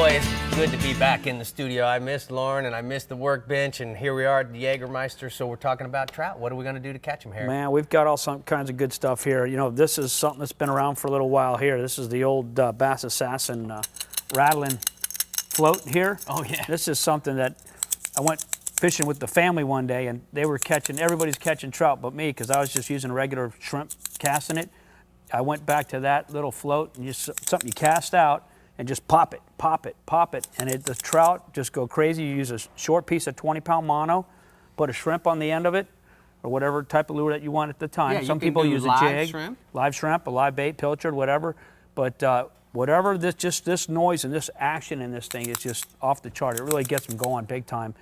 boy, it's good to be back in the studio. I missed Lauren and I missed the workbench, and here we are at the Jägermeister. So we're talking about trout. What are we going to do to catch them, Harry? Man, we've got all some kinds of good stuff here. You know, this is something that's been around for a little while here. This is the old Bass Assassin rattling float here. Oh, yeah. This is something that I went fishing with the family one day, and they were catching, everybody's catching trout but me, because I was just using regular shrimp casting it. I went back to that little float, and just something you cast out, and just pop it, pop it, pop it, and the trout just go crazy. You use a short piece of 20-pound mono, put a shrimp on the end of it, or whatever type of lure that you want at the time. Yeah, some people use a jig, shrimp. live shrimp, a live bait, pilchard, whatever. But whatever, this noise and this action in this thing is just off the chart. It really gets them going big time.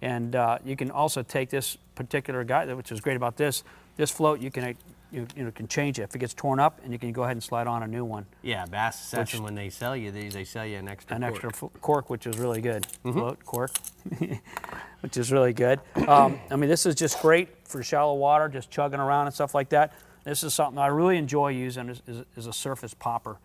And you can also take this particular guy, which is great about this float. You can can change it if it gets torn up, and you can go ahead and slide on a new one. Yeah, Bass Assassin, when they sell you these, they sell you an extra cork. Extra cork, which is really good. Float cork, which is really good. I mean, this is just great for shallow water, just chugging around and stuff like that. This is something I really enjoy using is a surface popper.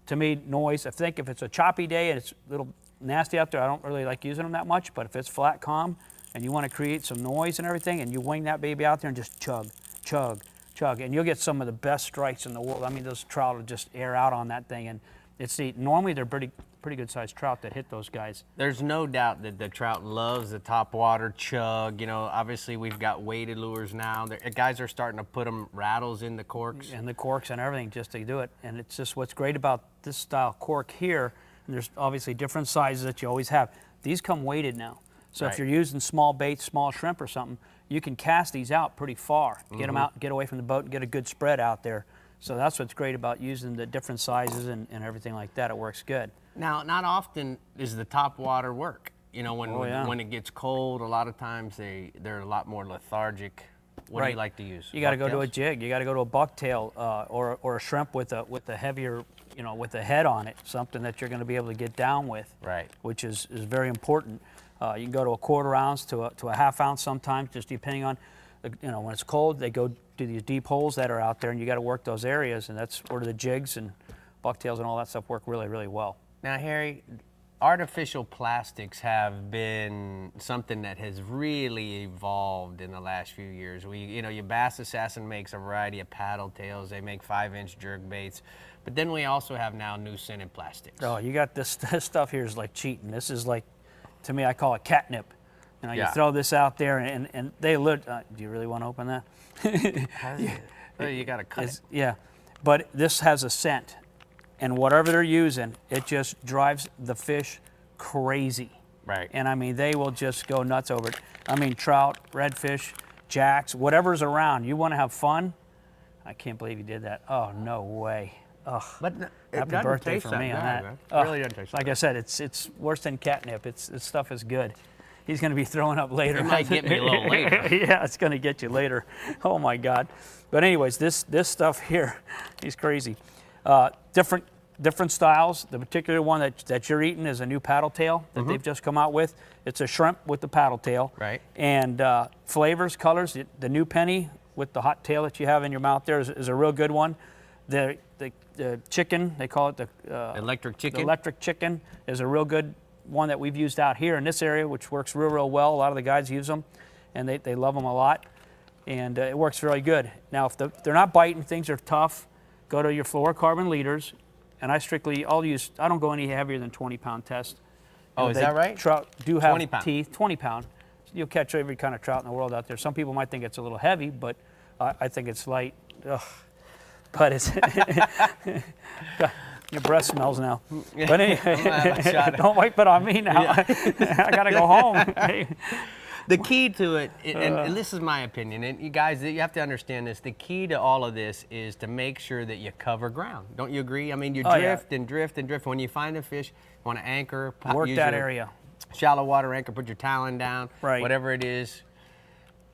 To me, noise, I think if it's a choppy day and it's a little nasty out there, I don't really like using them that much, but if it's flat, calm, and you want to create some noise and everything, and you wing that baby out there and just chug, chug, chug, and you'll get some of the best strikes in the world. I mean, those trout will just air out on that thing, and it's normally they're pretty good sized trout that hit those guys. There's no doubt that the trout loves the top water chug. You know, obviously we've got weighted lures now. Guys are starting to put them rattles in the corks. And the corks and everything just to do it. And it's just what's great about this style cork here, and there's obviously different sizes that you always have. These come weighted now. So if you're using small bait, small shrimp or something, you can cast these out pretty far. Get them out, get away from the boat, and get a good spread out there. So that's what's great about using the different sizes and everything like that. It works good. Now, not often is the top water work. You know, when it gets cold, a lot of times they're a lot more lethargic. What do you like to use? You got to go to a jig. You got to go to a bucktail or a shrimp with a heavier, with a head on it, something that you're going to be able to get down with. Right. Which is very important. You can go to a 1/4 ounce to a 1/2 ounce sometimes, just depending on, when it's cold, they go to these deep holes that are out there, and you got to work those areas, and that's where the jigs and bucktails and all that stuff work really, really well. Now, Harry, artificial plastics have been something that has really evolved in the last few years. Your Bass Assassin makes a variety of paddle tails. They make 5-inch jerk baits, but then we also have now new scented plastics. Oh, you got this stuff here is like cheating. This is like, to me, I call it catnip. You throw this out there, and they look. Do you really want to open that? You got to cut it. Yeah, but this has a scent, and whatever they're using, it just drives the fish crazy. Right. And I mean, they will just go nuts over it. I mean, trout, redfish, jacks, whatever's around. You want to have fun? I can't believe you did that. Oh, no way. Ugh. But happy birthday for me on that. It really doesn't taste like I said, it's worse than catnip. This stuff is good. He's going to be throwing up later. It might get me a little later. Yeah, it's going to get you later. Oh my God. But anyways, this stuff here, he's crazy. Different styles. The particular one that you're eating is a new paddle tail that they've just come out with. It's a shrimp with the paddle tail. Right. And flavors, colors. The new penny with the hot tail that you have in your mouth there is a real good one. The chicken, they call it the electric chicken. The electric chicken is a real good one that we've used out here in this area, which works real well. A lot of the guys use them, and they love them a lot, and it works really good. Now, if they're not biting, things are tough, go to your fluorocarbon leaders, and I don't go any heavier than 20-pound test. Oh, is that right? Trout do have 20 pound. teeth, 20-pound. You'll catch every kind of trout in the world out there. Some people might think it's a little heavy, but I think it's light. Ugh. But it's your breath smells now. But anyway, don't wipe it on me now. I gotta go home. The key to it, and this is my opinion, and you guys, you have to understand this, the key to all of this is to make sure that you cover ground. Don't you agree? I mean, you drift and drift and drift. When you find a fish, you want to anchor. Work that area. Shallow water anchor, put your talon down, right. Whatever it is.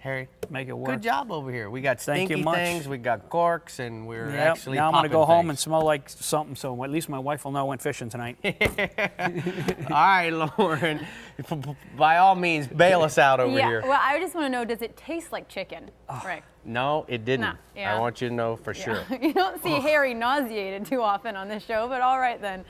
Harry, make it work. Good job over here. We got stinky things, we got corks, and we're actually now I'm going to go things. home and smell like something, so at least my wife will know I went fishing tonight. All right, Lauren, by all means, bail us out over here. Well, I just want to know, does it taste like chicken? Right. No, it didn't. No, yeah. I want you to know for sure. You don't see Harry nauseated too often on this show, but all right then.